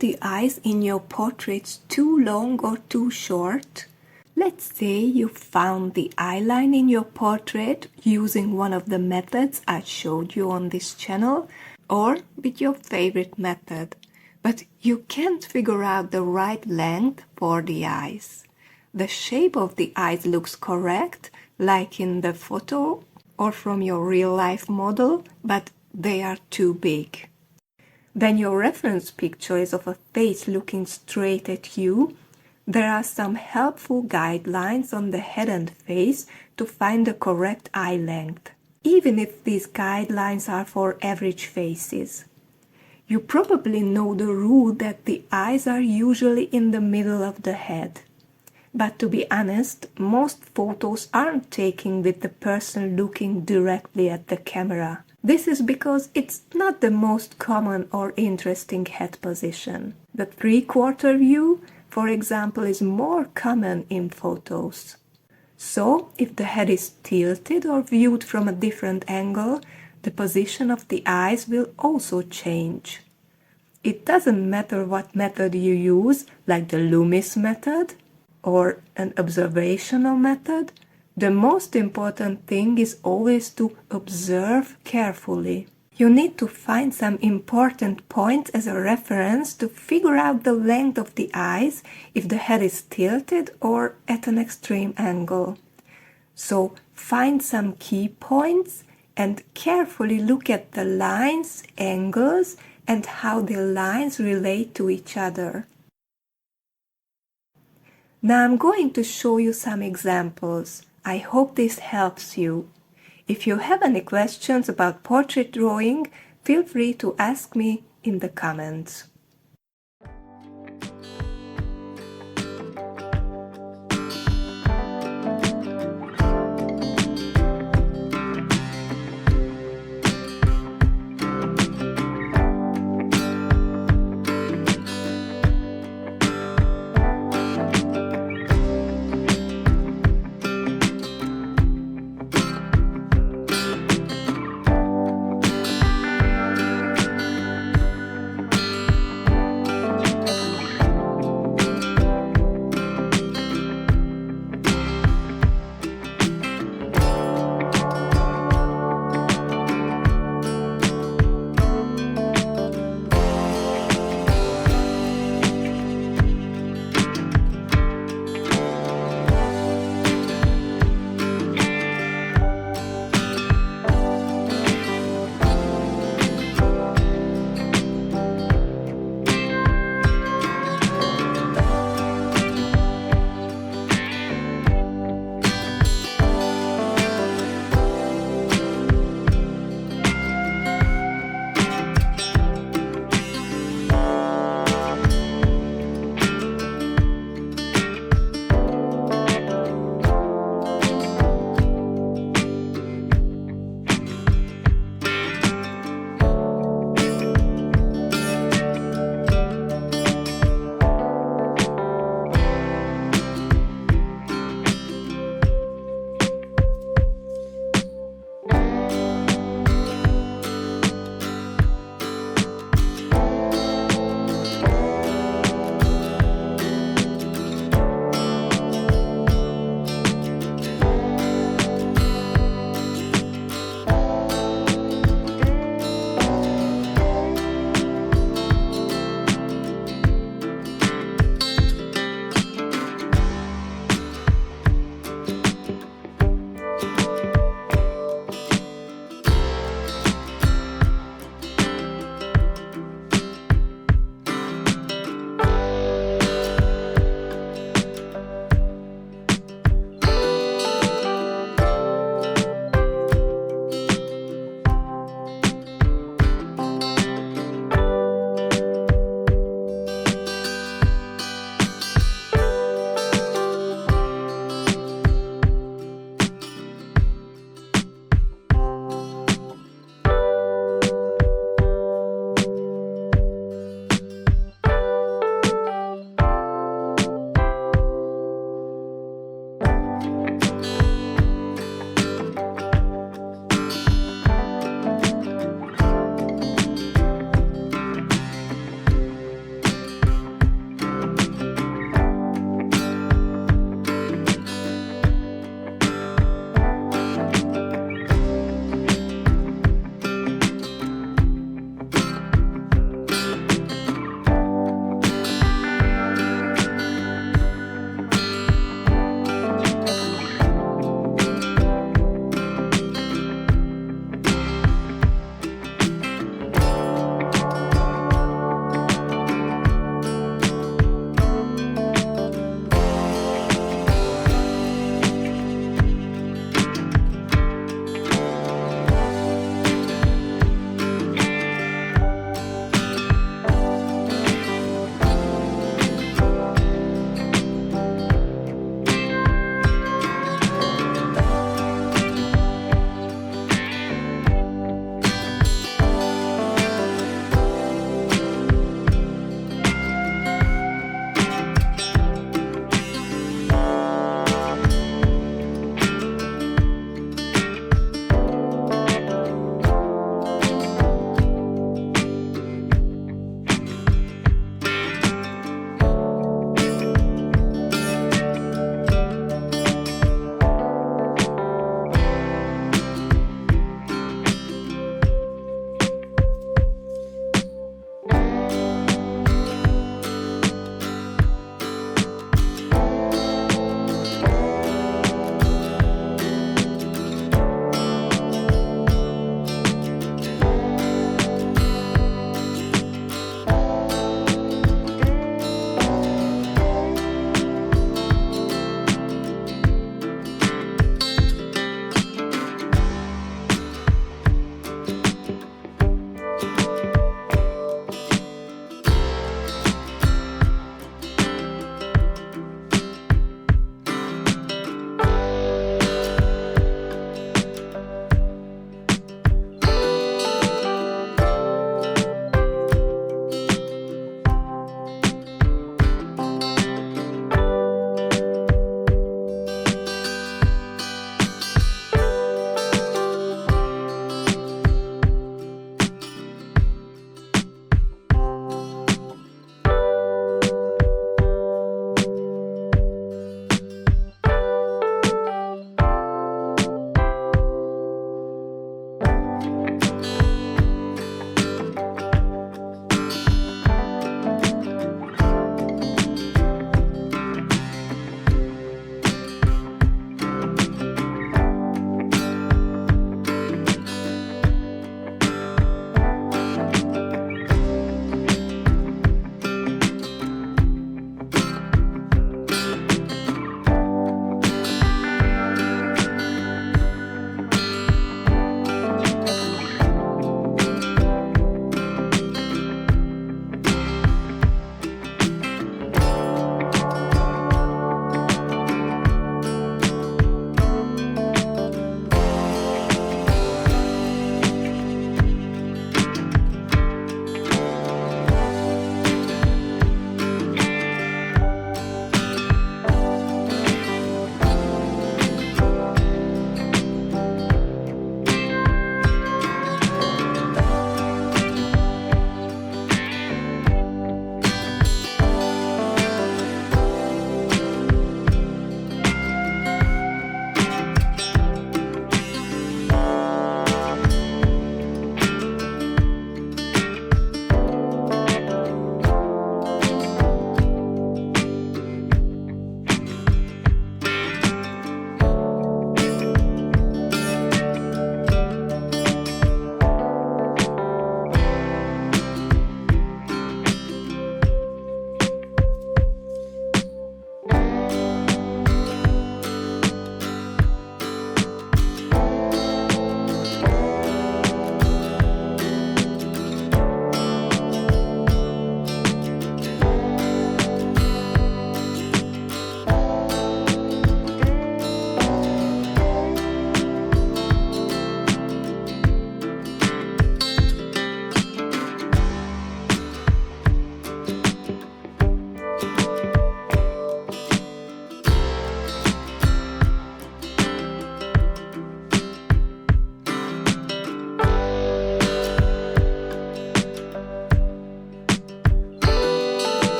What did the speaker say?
the eyes in your portraits too long or too short? Let's say you found the eye line in your portrait using one of the methods I showed you on this channel, or with your favorite method, but you can't figure out the right length for the eyes. The shape of the eyes looks correct, like in the photo or from your real-life model, but they are too big. Then your reference picture is of a face looking straight at you. There are some helpful guidelines on the head and face to find the correct eye length, even if these guidelines are for average faces. You probably know the rule that the eyes are usually in the middle of the head. But to be honest, most photos aren't taken with the person looking directly at the camera. This is because it's not the most common or interesting head position. The three-quarter view, for example, is more common in photos. So, if the head is tilted or viewed from a different angle, the position of the eyes will also change. It doesn't matter what method you use, like the Loomis method or an observational method. The most important thing is always to observe carefully. You need to find some important points as a reference to figure out the length of the eyes if the head is tilted or at an extreme angle. So find some key points and carefully look at the lines, angles, and how the lines relate to each other. Now I'm going to show you some examples. I hope this helps you. If you have any questions about portrait drawing, feel free to ask me in the comments.